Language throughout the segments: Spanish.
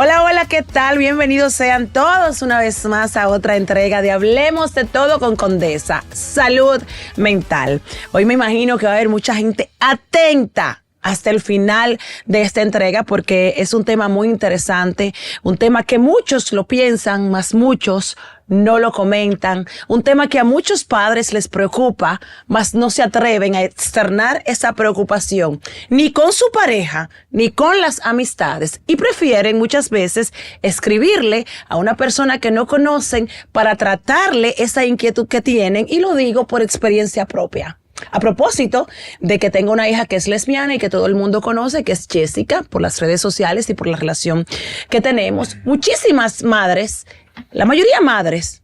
Hola, hola, ¿qué tal? Bienvenidos sean todos una vez más a otra entrega de Hablemos de Todo con Condesa, Salud Mental. Hoy me imagino que va a haber mucha gente atenta hasta el final de esta entrega porque es un tema muy interesante, un tema que muchos lo piensan, mas muchos no lo comentan, un tema que a muchos padres les preocupa, mas no se atreven a externar esa preocupación, ni con su pareja, ni con las amistades, y prefieren muchas veces escribirle a una persona que no conocen para tratarle esa inquietud que tienen, y lo digo por experiencia propia. A propósito de que tengo una hija que es lesbiana y que todo el mundo conoce, que es Jessica, por las redes sociales y por la relación que tenemos, muchísimas madres, la mayoría madres,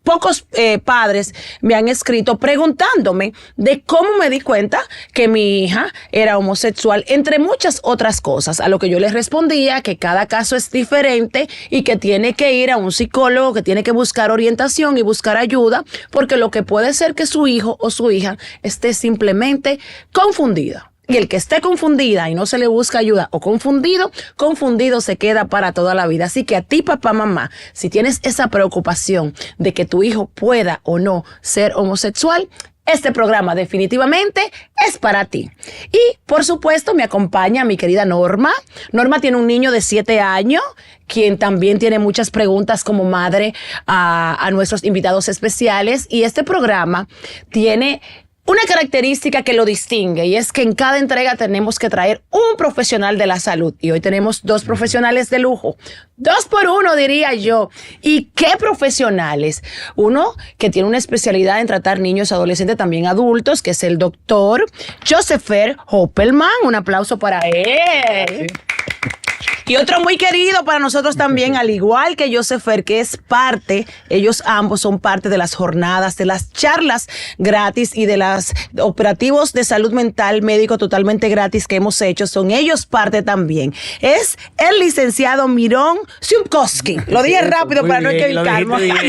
pocos padres me han escrito preguntándome de cómo me di cuenta que mi hija era homosexual, entre muchas otras cosas, a lo que yo les respondía que cada caso es diferente y que tiene que ir a un psicólogo, que tiene que buscar orientación y buscar ayuda, porque lo que puede ser que su hijo o su hija esté simplemente confundida. Y el que esté confundida y no se le busca ayuda o confundido se queda para toda la vida. Así que a ti, papá, mamá, si tienes esa preocupación de que tu hijo pueda o no ser homosexual, este programa definitivamente es para ti. Y, por supuesto, me acompaña mi querida Norma. Norma tiene un niño de 7 años, quien también tiene muchas preguntas como madre a nuestros invitados especiales. Y este programa tiene una característica que lo distingue, y es que en cada entrega tenemos que traer un profesional de la salud. Y hoy tenemos 2 profesionales de lujo. 2 por 1, diría yo. ¿Y qué profesionales? Uno que tiene una especialidad en tratar niños, adolescentes, también adultos, que es el doctor Josepher Hoppelman. Un aplauso para él. Sí. Y otro muy querido para nosotros también, al igual que Josepher, que es parte, ellos ambos son parte de las jornadas, de las charlas gratis y de los operativos de salud mental médico totalmente gratis que hemos hecho. Son ellos parte también. Es el licenciado Mirón Siumkowski. Lo dije rápido para no equivocarme.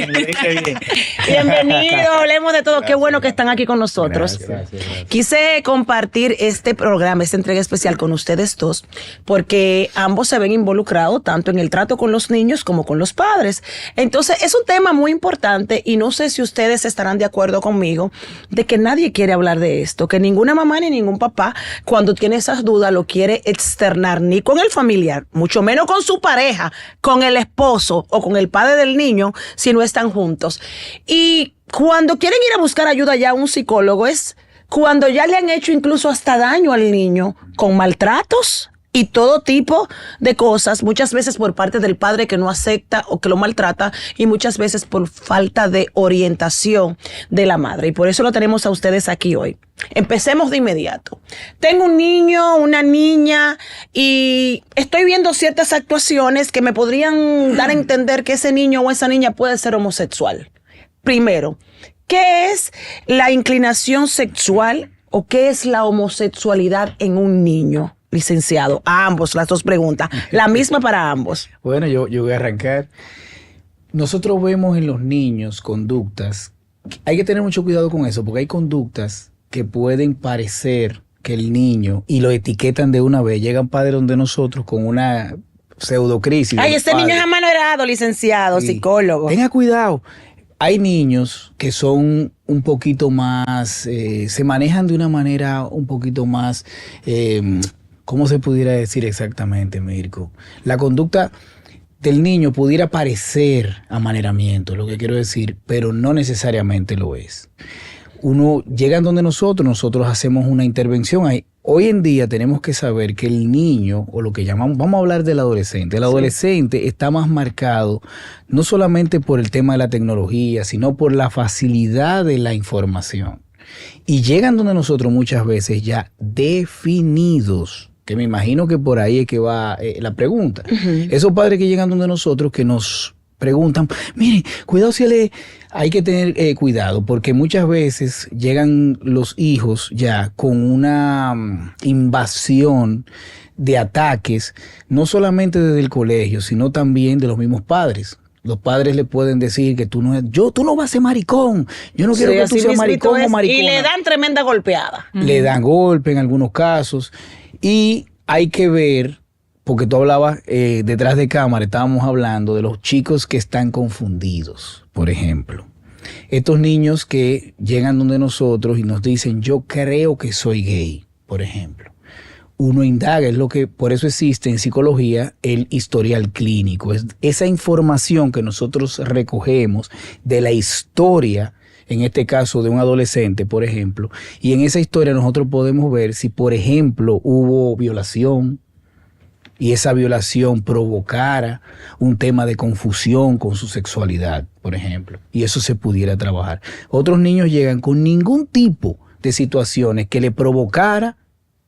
Bienvenido, hablemos de todo. Qué bueno que están aquí con nosotros. Gracias. Quise compartir este programa, esta entrega especial con ustedes dos, porque ambos se ven involucrados tanto en el trato con los niños como con los padres. Entonces es un tema muy importante y no sé si ustedes estarán de acuerdo conmigo de que nadie quiere hablar de esto, que ninguna mamá ni ningún papá cuando tiene esas dudas lo quiere externar ni con el familiar, mucho menos con su pareja, con el esposo o con el padre del niño si no están juntos. Y cuando quieren ir a buscar ayuda ya a un psicólogo es cuando ya le han hecho incluso hasta daño al niño con maltratos y todo tipo de cosas, muchas veces por parte del padre que no acepta o que lo maltrata, y muchas veces por falta de orientación de la madre. Y por eso lo tenemos a ustedes aquí hoy. Empecemos de inmediato. Tengo un niño, una niña, y estoy viendo ciertas actuaciones que me podrían dar a entender que ese niño o esa niña puede ser homosexual. Primero, ¿qué es la inclinación sexual o qué es la homosexualidad en un niño? Licenciado, a ambos, las 2 preguntas, la misma para ambos. Bueno, yo voy a arrancar. Nosotros vemos en los niños conductas, hay que tener mucho cuidado con eso, porque hay conductas que pueden parecer que el niño, y lo etiquetan de una vez, llegan padres donde nosotros con una pseudocrisis. Ay, este niño es amanerado, licenciado, psicólogo. Tenga cuidado. Hay niños que son un poquito más, se manejan de una manera un poquito más, ¿cómo se pudiera decir exactamente, Mirko? La conducta del niño pudiera parecer amaneramiento, lo que quiero decir, pero no necesariamente lo es. Llegan donde nosotros hacemos una intervención. Hoy en día tenemos que saber que el niño, o lo que llamamos, vamos a hablar del adolescente. El adolescente está más marcado no solamente por el tema de la tecnología, sino por la facilidad de la información. Y llegan donde nosotros muchas veces ya definidos, que me imagino que por ahí es que va la pregunta. Esos padres que llegan donde nosotros, que nos preguntan, miren, cuidado si hay que tener cuidado, porque muchas veces llegan los hijos ya con una invasión de ataques, no solamente desde el colegio, sino también de los mismos padres. Los padres le pueden decir que tú no vas a ser maricón. Yo no quiero que tú seas maricón o maricona. Y le dan tremenda golpeada. Le dan golpe en algunos casos. Y hay que ver, porque tú hablabas detrás de cámara, estábamos hablando de los chicos que están confundidos, por ejemplo. Estos niños que llegan donde nosotros y nos dicen, yo creo que soy gay, por ejemplo. Uno indaga, es lo que, por eso existe en psicología el historial clínico. Es esa información que nosotros recogemos de la historia, en este caso de un adolescente, por ejemplo, y en esa historia nosotros podemos ver si, por ejemplo, hubo violación, y esa violación provocara un tema de confusión con su sexualidad, por ejemplo, y eso se pudiera trabajar. Otros niños llegan con ningún tipo de situaciones que le provocara,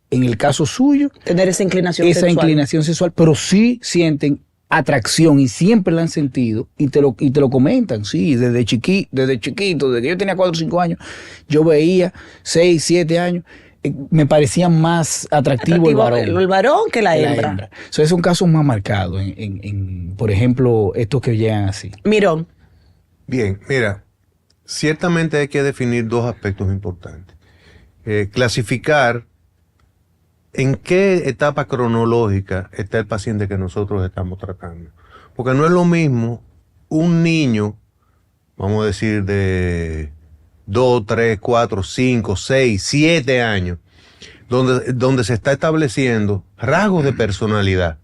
en el caso suyo, tener esa inclinación sexual, pero sí sienten atracción y siempre la han sentido y te lo comentan. Sí, desde chiquito, desde que yo tenía 4 o 5 años, yo veía 6, 7 años, me parecía más atractivo el varón que la hembra. So, es un caso más marcado por ejemplo, estos que llegan así. Mirón. Bien, mira, ciertamente hay que definir 2 aspectos importantes. Clasificar en qué etapa cronológica está el paciente que nosotros estamos tratando. Porque no es lo mismo un niño, vamos a decir, de 2, 3, 4, 5, 6, 7 años, donde se está estableciendo rasgos de personalidad.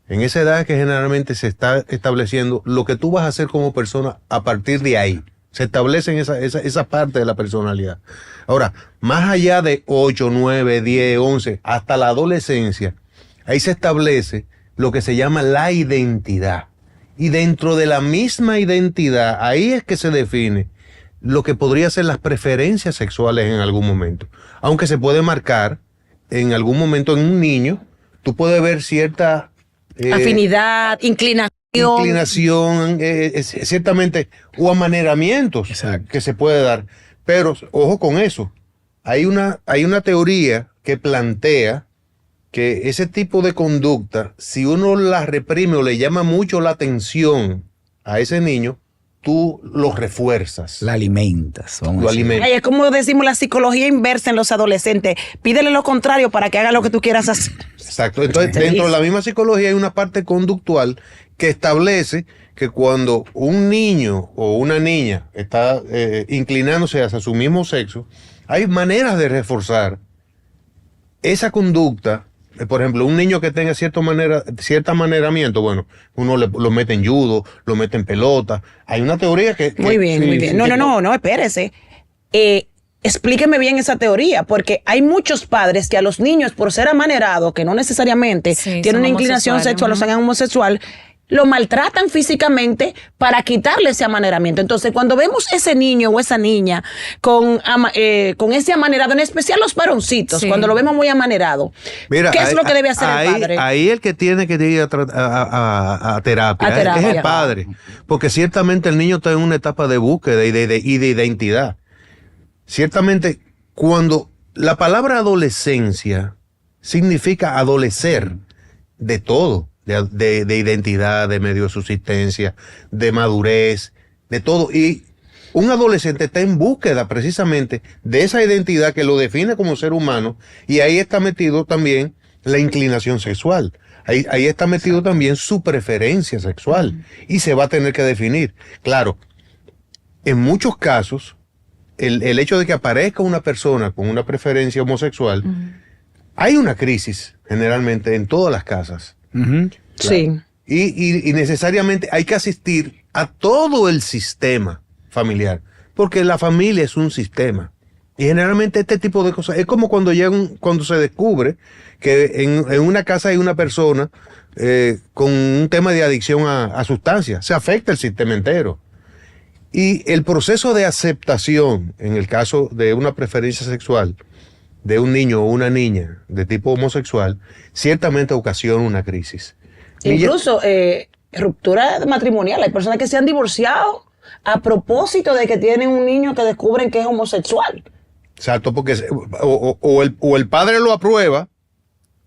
En esa edad que generalmente se está estableciendo lo que tú vas a hacer como persona a partir de ahí. Se establecen esa parte de la personalidad. Ahora, más allá de 8, 9, 10, 11, hasta la adolescencia, ahí se establece lo que se llama la identidad. Y dentro de la misma identidad, ahí es que se define lo que podría ser las preferencias sexuales en algún momento. Aunque se puede marcar en algún momento en un niño, tú puedes ver cierta afinidad, inclinación, ciertamente, o amaneramientos. Exacto. Que se puede dar. Pero, ojo con eso, hay una teoría que plantea que ese tipo de conducta, si uno la reprime o le llama mucho la atención a ese niño, tú lo refuerzas. La alimentas. Ay, es como decimos la psicología inversa en los adolescentes. Pídele lo contrario para que haga lo que tú quieras hacer. Exacto. Entonces, dentro de la misma psicología hay una parte conductual que establece que cuando un niño o una niña está inclinándose hacia su mismo sexo, hay maneras de reforzar esa conducta. Por ejemplo, un niño que tenga cierto maneramiento, bueno, uno lo mete en judo, lo mete en pelota. Hay una teoría que... Muy bien. No, espérese. Explíqueme bien esa teoría, porque hay muchos padres que a los niños, por ser amanerados, que no necesariamente tienen una inclinación sexual o sean homosexual, lo maltratan físicamente para quitarle ese amaneramiento. Entonces, cuando vemos ese niño o esa niña con ese amanerado, en especial los varoncitos, cuando lo vemos muy amanerado, ¿qué es lo que debe hacer el padre? Ahí el que tiene que ir a terapia, es el padre. Porque ciertamente el niño está en una etapa de búsqueda y de identidad. Ciertamente, cuando la palabra adolescencia significa adolecer de todo, de identidad, de medio de subsistencia, de madurez, de todo. Y un adolescente está en búsqueda precisamente de esa identidad que lo define como ser humano, y ahí está metido también la inclinación sexual. Ahí está metido también su preferencia sexual, y se va a tener que definir. Claro, en muchos casos, el hecho de que aparezca una persona con una preferencia homosexual, hay una crisis generalmente en todas las casas. Claro. Sí. Y necesariamente hay que asistir a todo el sistema familiar, porque la familia es un sistema. Y generalmente este tipo de cosas, es como cuando se descubre que en una casa hay una persona con un tema de adicción a sustancias, se afecta el sistema entero. Y el proceso de aceptación, en el caso de una preferencia sexual, de un niño o una niña de tipo homosexual, ciertamente ocasiona una crisis. Incluso ruptura matrimonial. Hay personas que se han divorciado a propósito de que tienen un niño que descubren que es homosexual. Exacto, porque o el padre lo aprueba,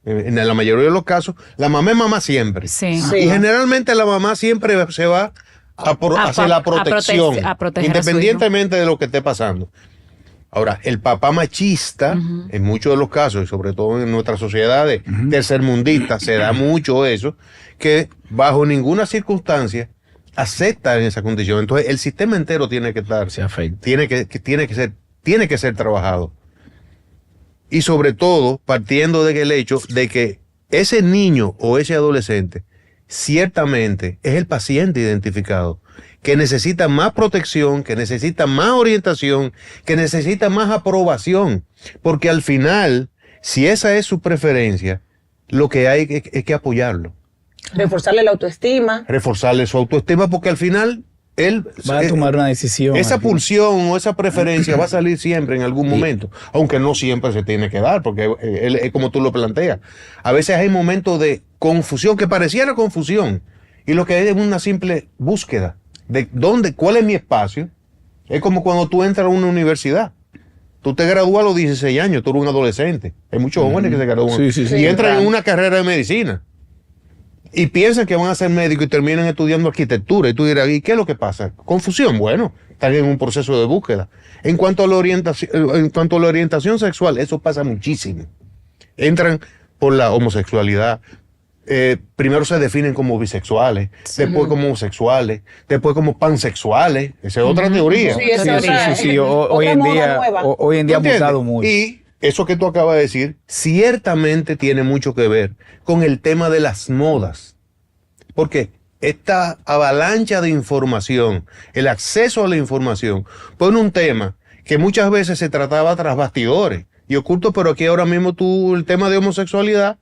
en la mayoría de los casos, la mamá es mamá siempre. Sí. Y generalmente la mamá siempre se va hacia la protección, a proteger independientemente de lo que esté pasando. Ahora, el papá machista, en muchos de los casos, y sobre todo en nuestras sociedades tercermundistas, se da mucho eso, que bajo ninguna circunstancia acepta en esa condición. Entonces, el sistema entero tiene que estar, Se afecta. tiene que ser trabajado. Y sobre todo, partiendo del hecho de que ese niño o ese adolescente ciertamente es el paciente identificado, que necesita más protección, que necesita más orientación, que necesita más aprobación, porque al final, si esa es su preferencia, lo que hay es que apoyarlo, Reforzarle la autoestima. reforzarle su autoestima, porque al final él Va a tomar una decisión. esa aquí. pulsión o esa preferencia va a salir siempre en algún momento, aunque no siempre se tiene que dar, porque es como tú lo planteas. A veces hay momentos de confusión, que pareciera confusión, y lo que es una simple búsqueda de cuál es mi espacio. Es como cuando tú entras a una universidad. Tú te gradúas a los 16 años, tú eres un adolescente. Hay muchos jóvenes que se gradúan Sí. y entran en una carrera de medicina. Y piensan que van a ser médicos y terminan estudiando arquitectura. Y tú dirás, ¿y qué es lo que pasa? Confusión. Bueno, están en un proceso de búsqueda. En cuanto a la orientación sexual, eso pasa muchísimo. Entran por la homosexualidad. Primero se definen como bisexuales, después como homosexuales, después como pansexuales. Esa es otra teoría. Sí, esa es otra- Sí. otra Hoy en moda día, nueva. hoy en día ha ¿Entiendes? mutado mucho. Y eso que tú acabas de decir, ciertamente tiene mucho que ver con el tema de las modas. Porque esta avalancha de información, el acceso a la información, pone un tema que muchas veces se trataba tras bastidores y oculto, pero aquí ahora mismo el tema de homosexualidad,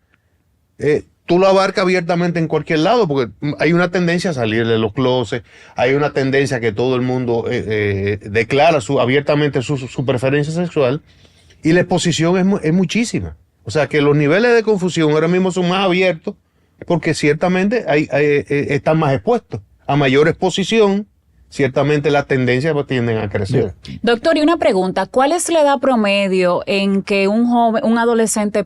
tú lo abarcas abiertamente en cualquier lado, porque hay una tendencia a salir de los closets, hay una tendencia a que todo el mundo declara abiertamente su preferencia sexual, y la exposición es muchísima. O sea que los niveles de confusión ahora mismo son más abiertos, porque ciertamente están más expuestos. A mayor exposición, ciertamente las tendencias tienden a crecer. Doctor, y una pregunta, ¿cuál es la edad promedio en que un adolescente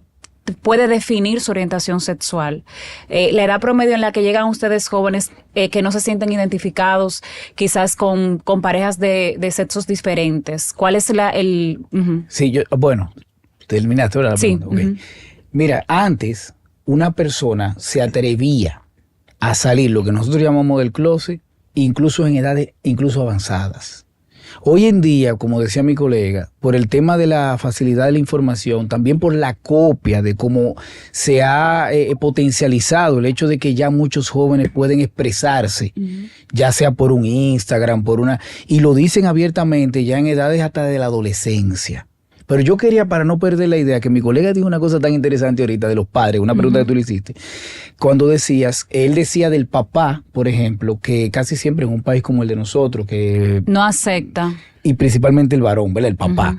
puede definir su orientación sexual? La edad promedio en la que llegan ustedes jóvenes que no se sienten identificados quizás con parejas de sexos diferentes. ¿Cuál es Ujú. Sí, bueno, terminaste ahora la Sí, pregunta. Ok. ujú. Mira, antes una persona se atrevía a salir, lo que nosotros llamamos del closet, incluso en edades incluso avanzadas. Hoy en día, como decía mi colega, por el tema de la facilidad de la información, también por la copia de cómo se ha potencializado el hecho de que ya muchos jóvenes pueden expresarse, ya sea por un Instagram, y lo dicen abiertamente ya en edades hasta de la adolescencia. Pero yo quería, para no perder la idea, que mi colega dijo una cosa tan interesante ahorita de los padres, una pregunta que tú le hiciste, cuando él decía del papá, por ejemplo, que casi siempre en un país como el de nosotros, que No acepta. y principalmente el varón, ¿verdad? El papá.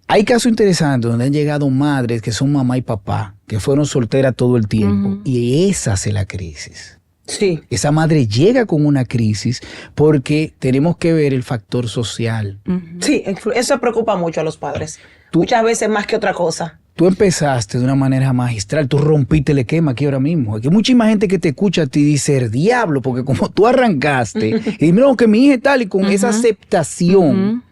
Hay casos interesantes donde han llegado madres que son mamá y papá, que fueron solteras todo el tiempo, y esa es la crisis. Sí. Esa madre llega con una crisis porque tenemos que ver el factor social. Sí, eso preocupa mucho a los padres. Muchas veces más que otra cosa. Tú empezaste de una manera magistral, tú rompiste el esquema aquí ahora mismo. Aquí hay mucha más gente que te escucha a ti y dice, el diablo, porque como tú arrancaste, y mira, que mi hija es tal, y con esa aceptación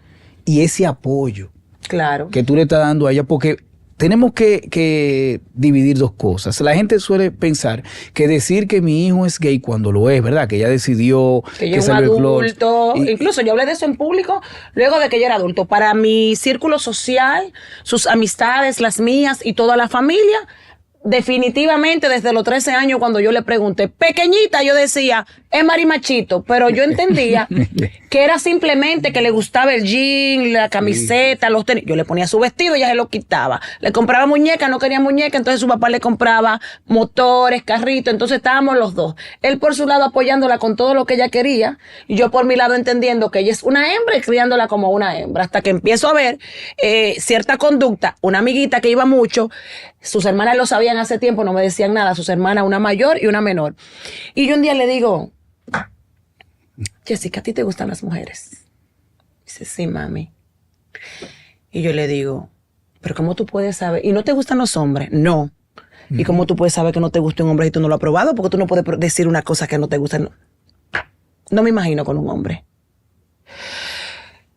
y ese apoyo Claro. que tú le estás dando a ella, porque tenemos que dividir dos cosas. La gente suele pensar que decir que mi hijo es gay cuando lo es, ¿verdad? Que ella decidió Que yo era un salió el closet. adulto. Y- Incluso yo hablé de eso en público luego de que yo era adulto. Para mi círculo social, sus amistades, las mías y toda la familia, definitivamente desde los 13 años cuando yo le pregunté, pequeñita, yo decía, es marimachito, pero yo entendía que era simplemente que le gustaba el jean, la camiseta, los tenis. Yo le ponía su vestido y ella se lo quitaba. Le compraba muñeca, no quería muñeca, entonces su papá le compraba motores, carritos, entonces estábamos los dos. Él por su lado apoyándola con todo lo que ella quería y yo por mi lado entendiendo que ella es una hembra y criándola como una hembra, hasta que empiezo a ver cierta conducta. Una amiguita que iba mucho, sus hermanas lo sabían hace tiempo, no me decían nada, sus hermanas, una mayor y una menor. Y yo un día le digo, Jessica, ¿a ti te gustan las mujeres? Dice, sí, mami. Y yo le digo, pero ¿cómo tú puedes saber? ¿Y no te gustan los hombres? No. ¿Y cómo tú puedes saber que no te gusta un hombre si tú no lo has probado? Porque tú no puedes decir una cosa que no te gusta. No me imagino con un hombre.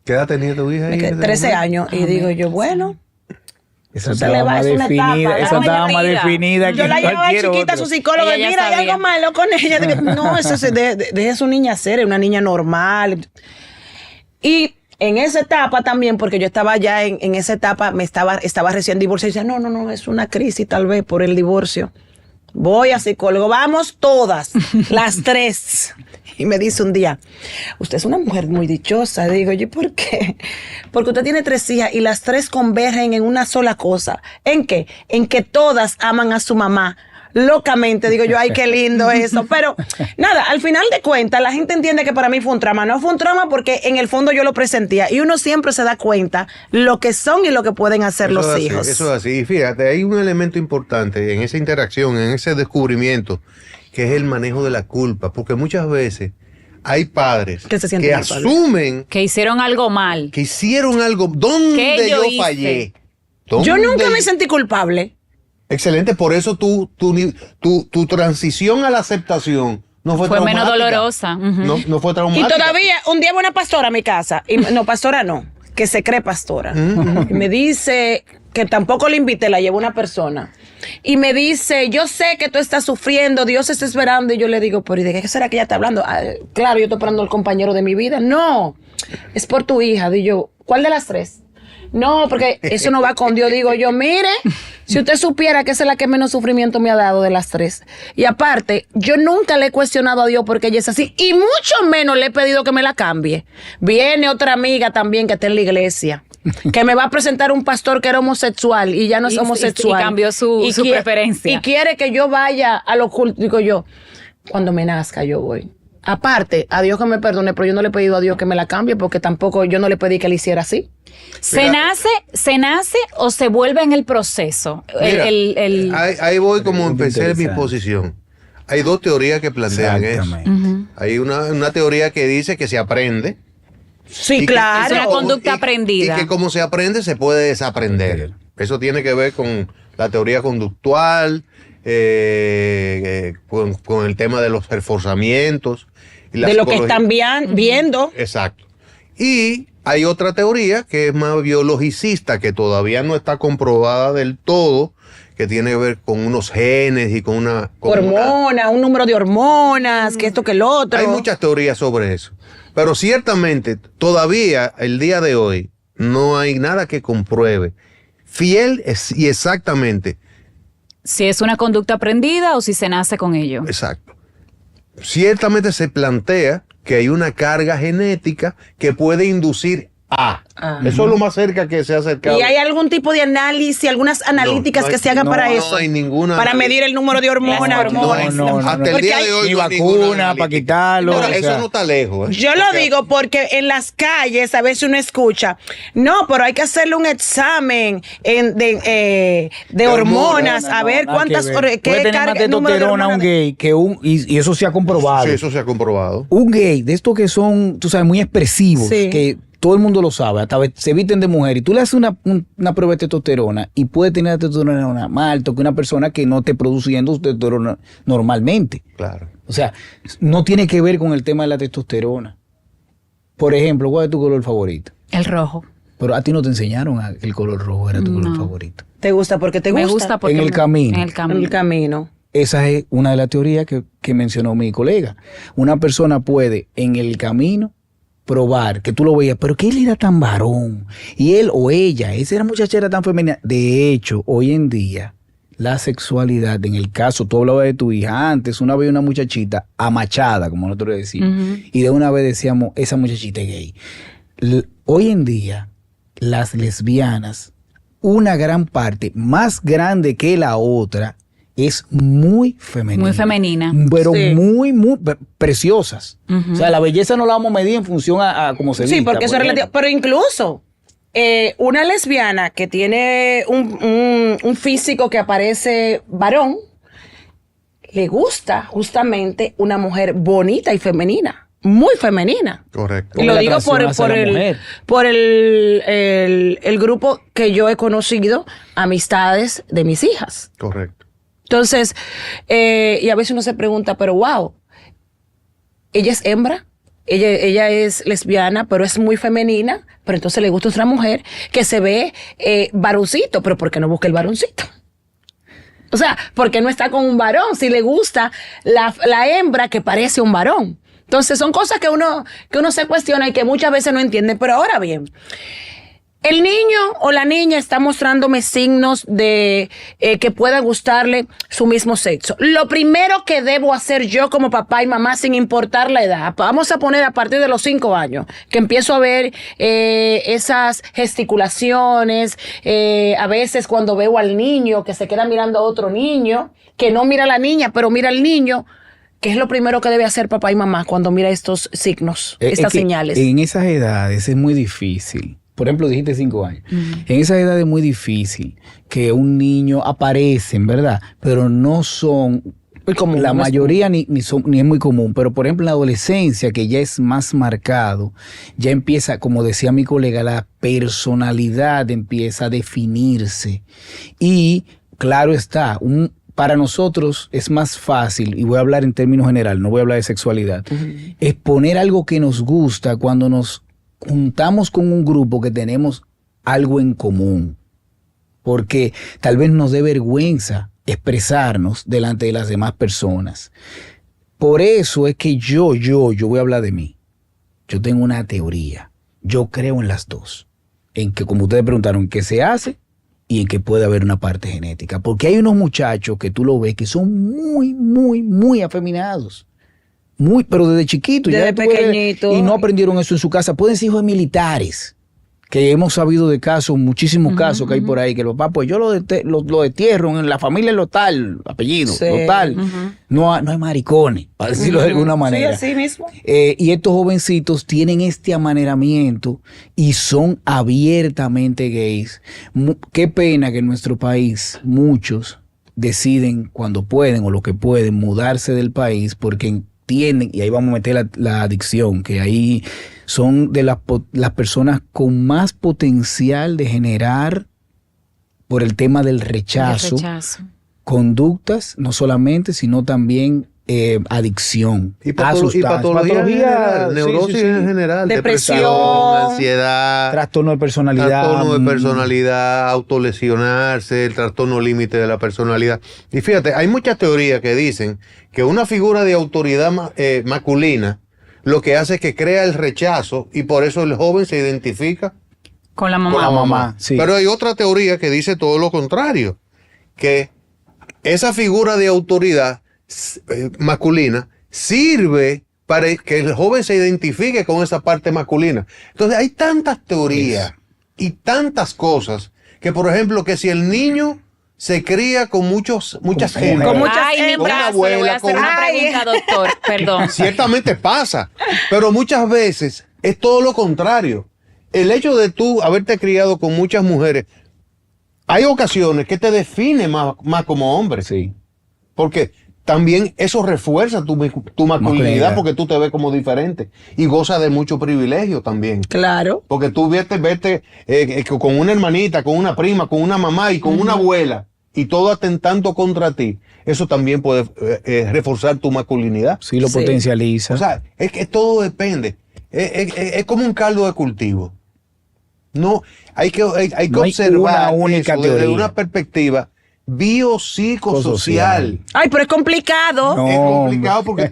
¿Qué edad tenía tu hija ahí? 13 años. Y digo yo, bueno... Esa Se le estaba va, más es una definida, etapa, esa ¿no? estaba más definida que Yo la llevaba cualquier chiquita a otro. su psicólogo. Ella ya Mira, hay sabía. algo malo con ella. Digo, no, eso se deje su niña ser, es una niña normal. Y en esa etapa también, porque yo estaba ya en esa etapa, estaba recién divorciada. Y decía, no, es una crisis tal vez por el divorcio. Voy a psicólogo, vamos todas, las 3. Y me dice un día, usted es una mujer muy dichosa. Digo, ¿y por qué? Porque usted tiene 3 hijas y las 3 convergen en una sola cosa. ¿En qué? En que todas aman a su mamá locamente. Digo yo, ay, qué lindo eso. Pero nada, al final de cuentas, la gente entiende que para mí fue un trauma. No fue un trauma porque en el fondo yo lo presentía. Y uno siempre se da cuenta lo que son y lo que pueden hacer Eso los es así, hijos. Eso es así. Y fíjate, hay un elemento importante en esa interacción, en ese descubrimiento, que es el manejo de la culpa. Porque muchas veces hay padres Que se sienten que culpables. asumen Que hicieron algo mal. que hicieron algo donde ¿Qué yo hice? fallé. Yo nunca ¿Dónde? me sentí culpable. Excelente, por eso tu transición a la aceptación no fue Fue menos traumática. dolorosa. Ujú. No fue Y traumática. todavía, un día va una pastora a mi casa. Y, no, pastora no, que se cree pastora. Y me dice que tampoco la invité, la llevó una persona. Y me dice, yo sé que tú estás sufriendo, Dios está esperando. Y yo le digo, pero ¿y de qué será que ella está hablando? Ah, claro, yo estoy esperando al compañero de mi vida. No, es por tu hija. Digo yo, ¿cuál de las 3? No, porque eso no va con Dios. Digo yo, mire, si usted supiera que esa es la que menos sufrimiento me ha dado de las 3. Y aparte, yo nunca le he cuestionado a Dios porque ella es así. Y mucho menos le he pedido que me la cambie. Viene otra amiga también que está en la iglesia, que me va a presentar un pastor que era homosexual y ya no es Y homosexual. cambió su preferencia. Y quiere que yo vaya a lo oculto. Digo yo, cuando me nazca yo voy. Aparte, a Dios que me perdone, pero yo no le he pedido a Dios que me la cambie porque tampoco yo no le pedí que le hiciera así. ¿Se nace o se vuelve en el proceso? Mira, El- ahí voy como Muy empecé mi interesante. posición. Hay 2 teorías que plantean eso. Exactamente. Hay una teoría que dice que se aprende. Sí, y que- claro. Es una conducta y- aprendida. Y que como se aprende, se puede desaprender. Eso tiene que ver con la teoría conductual, con el tema de los reforzamientos. Y la De lo que psicología. están viendo. Exacto. Y hay otra teoría que es más biologicista, que todavía no está comprobada del todo, que tiene que ver con unos genes y con una... Hormonas, un número de hormonas, que esto, que el otro. Hay muchas teorías sobre eso. Pero ciertamente, todavía, el día de hoy, no hay nada que compruebe fiel y exactamente. si es una conducta aprendida o si se nace con ello. Exacto. Ciertamente se plantea que hay una carga genética que puede inducir a. Eso es lo más cerca que se ha acercado. ¿Y hay algún tipo de análisis, algunas analíticas no hay- que se hagan no, para no eso? hay ninguna Para análisis. medir el número de hormonas. No hay- hasta el Porque día hay- de hoy Ni no hay ninguna vacuna para analítica. quitarlo. Ahora, o eso sea. no está lejos. Yo lo Porque- digo porque en las calles a veces uno escucha, no, pero hay que hacerle un examen de hormonas, a ver Nada cuántas, que ver. qué Puede tener más carga, número de testosterona un hormonas. gay que y eso se ha comprobado. Sí, eso se ha comprobado. Un gay de estos que son, tú sabes, muy expresivos, Sí. que todo el mundo lo sabe, hasta se visten de mujer, y tú le haces una prueba de testosterona y puede tener la testosterona más alto que una persona que no esté produciendo testosterona normalmente. Claro. O sea, no tiene que ver con el tema de la testosterona. Por ejemplo, ¿cuál es tu color favorito? El rojo. Pero a ti no te enseñaron a que el color rojo era tu color No. favorito. ¿Te gusta porque te Me gusta? gusta porque En el camino. En el En camino. el camino. Esa es una de las teorías que mencionó mi colega. Una persona puede en el camino probar que tú lo veías, pero que él era tan varón y él o ella, esa muchacha era tan femenina. De hecho, hoy en día, la sexualidad, en el caso, tú hablabas de tu hija, antes una vez una muchachita amachada, como nosotros decimos, y de una vez decíamos, esa muchachita es gay. Hoy en día, las lesbianas, una gran parte, más grande que la otra, es muy femenina. Muy femenina. Pero Sí. muy preciosas. O sea, la belleza no la vamos a medir en función a cómo se Sí, vista, porque eso es por relativo. ejemplo. Pero incluso una lesbiana que tiene un físico que aparece varón, le gusta justamente una mujer bonita y femenina, muy femenina. Correcto. Y lo la digo atracción por hacia la el, mujer. por el grupo que yo he conocido, amistades de mis hijas. Correcto. Entonces, y a veces uno se pregunta, pero wow, ¿ella es hembra? ella es lesbiana, pero es muy femenina, pero entonces le gusta otra mujer que se ve varoncito, pero ¿por qué no busca el varoncito? O sea, ¿por qué no está con un varón si le gusta la hembra que parece un varón? Entonces son cosas que uno se cuestiona y que muchas veces no entiende. Pero ahora bien, el niño o la niña está mostrándome signos de que pueda gustarle su mismo sexo. Lo primero que debo hacer yo como papá y mamá, sin importar la edad, vamos a poner a partir de los 5 años, que empiezo a ver esas gesticulaciones, a veces cuando veo al niño que se queda mirando a otro niño, que no mira a la niña, pero mira al niño. ¿Qué es lo primero que debe hacer papá y mamá cuando mira estos signos, estas señales? En esas edades es muy difícil. Por ejemplo, dijiste 5 años. En esa edad es muy difícil que un niño aparecen, ¿verdad? Pero no son, común, la mayoría ni es muy común. Pero por ejemplo, en la adolescencia, que ya es más marcado, ya empieza, como decía mi colega, la personalidad empieza a definirse. Y claro está, para nosotros es más fácil, y voy a hablar en términos general, no voy a hablar de sexualidad, exponer algo que nos gusta cuando nos juntamos con un grupo que tenemos algo en común, porque tal vez nos dé vergüenza expresarnos delante de las demás personas. Por eso es que yo voy a hablar de mí. Yo tengo una teoría. Yo creo en las dos. En que, como ustedes preguntaron, ¿qué se hace? Y en que puede haber una parte genética. Porque hay unos muchachos que tú lo ves que son muy afeminados. Pero desde chiquito. Desde pequeñito. Y no aprendieron eso en su casa. Pueden ser hijos de militares. Que hemos sabido de casos, muchísimos casos que hay por ahí, que los papás, pues yo lo destierro en la familia lo tal, apellido, sí. lo tal. No hay maricones, para decirlo de alguna manera. Sí, así mismo. Y estos jovencitos tienen este amaneramiento y son abiertamente gays. Qué pena que en nuestro país muchos deciden cuando pueden o lo que pueden mudarse del país porque entienden, y ahí vamos a meter la adicción, que ahí son de las personas con más potencial de generar, por el tema del rechazo, conductas, no solamente, sino también adicción. Y patología en general, neurosis en general, depresión, ansiedad, trastorno de personalidad, autolesionarse, el trastorno límite de la personalidad. Y fíjate, hay muchas teorías que dicen que una figura de autoridad masculina lo que hace es que crea el rechazo y por eso el joven se identifica con la mamá. Sí. Pero hay otra teoría que dice todo lo contrario, que esa figura de autoridad masculina sirve para que el joven se identifique con esa parte masculina. Entonces hay tantas teorías y tantas cosas que, por ejemplo, que si el niño se cría con muchas gemas, con muchas mi brazo, le voy a hacer una pregunta, doctor, perdón. Ciertamente pasa, pero muchas veces es todo lo contrario. El hecho de tú haberte criado con muchas mujeres, hay ocasiones que te define más como hombre. Sí. Porque también eso refuerza tu masculinidad porque tú te ves como diferente y gozas de mucho privilegio también. Claro. Porque tú vete con una hermanita, con una prima, con una mamá y con una abuela y todo atentando contra ti. Eso también puede reforzar tu masculinidad. Sí, lo potencializa. O sea, es que todo depende. Es como un caldo de cultivo. No, hay que observar una única eso teoría. desde una perspectiva biopsicosocial. Ay, pero es complicado. No. Es complicado porque,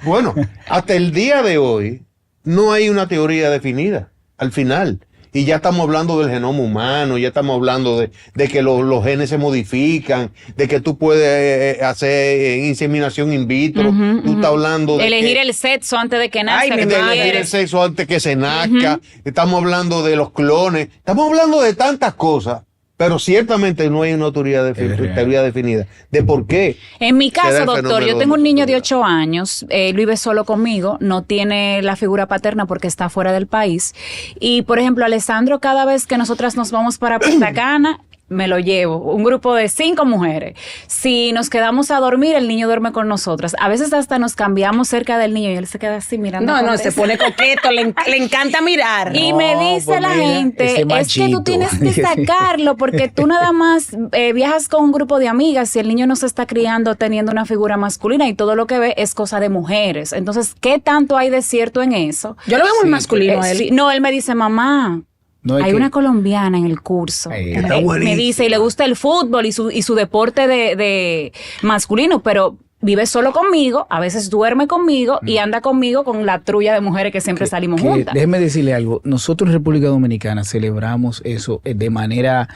bueno, hasta el día de hoy no hay una teoría definida al final. Y ya estamos hablando del genoma humano, ya estamos hablando de que los genes se modifican, de que tú puedes hacer inseminación in vitro. Tú estás hablando de elegir el sexo antes de que nazca. de elegir el sexo antes que se nazca. Estamos hablando de los clones. Estamos hablando de tantas cosas. Pero ciertamente no hay una teoría definida de por qué. En mi caso, se da el doctor, fenómeno yo tengo un de niño de masculinidad. 8 años, él vive solo conmigo, no tiene la figura paterna porque está fuera del país. Y, por ejemplo, Alessandro, cada vez que nosotras nos vamos para Punta Cana, me lo llevo, un grupo de 5 mujeres. Si nos quedamos a dormir, el niño duerme con nosotras. A veces hasta nos cambiamos cerca del niño y él se queda así mirando. No, se pone coqueto, le encanta mirar. Y No, me dice pues la mira, gente, ese es que machito. tú tienes que sacarlo porque tú nada más viajas con un grupo de amigas y el niño no se está criando teniendo una figura masculina y todo lo que ve es cosa de mujeres. Entonces, ¿qué tanto hay de cierto en eso? Yo lo veo muy masculino a él. Sí, no, él me dice, mamá, No, es hay que- una colombiana en el curso. Está Me buenísimo. dice, y le gusta el fútbol y su deporte de masculino, pero vive solo conmigo, a veces duerme conmigo y anda conmigo con la trulla de mujeres que siempre salimos juntas. Déjeme decirle algo. Nosotros en República Dominicana celebramos eso de manera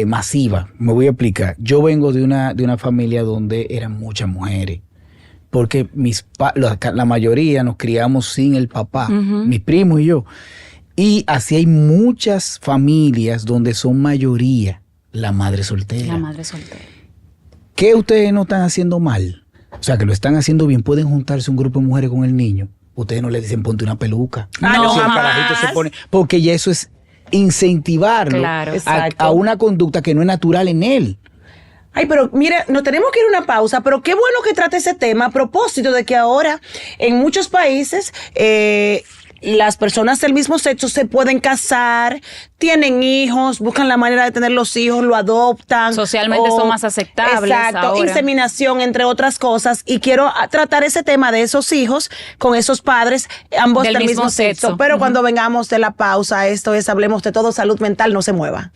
masiva. Me voy a explicar. Yo vengo de una familia donde eran muchas mujeres. Porque la mayoría nos criamos sin el papá, mis primos y yo. Y así hay muchas familias donde son mayoría la madre soltera. La madre soltera. ¿Qué ustedes no están haciendo mal? O sea, que lo están haciendo bien. Pueden juntarse un grupo de mujeres con el niño. Ustedes no le dicen ponte una peluca. No, Si el jamás. carajito se pone, porque ya eso es incentivarlo Claro. Exacto. a una conducta que no es natural en él. Ay, pero mira, nos tenemos que ir a una pausa, pero qué bueno que trate ese tema a propósito de que ahora en muchos países las personas del mismo sexo se pueden casar, tienen hijos, buscan la manera de tener los hijos, lo adoptan. Socialmente son más aceptables Exacto, ahora. inseminación, entre otras cosas. Y quiero tratar ese tema de esos hijos con esos padres, ambos del mismo sexo. Pero cuando vengamos de la pausa, esto es Hablemos de Todo, Salud Mental, no se mueva.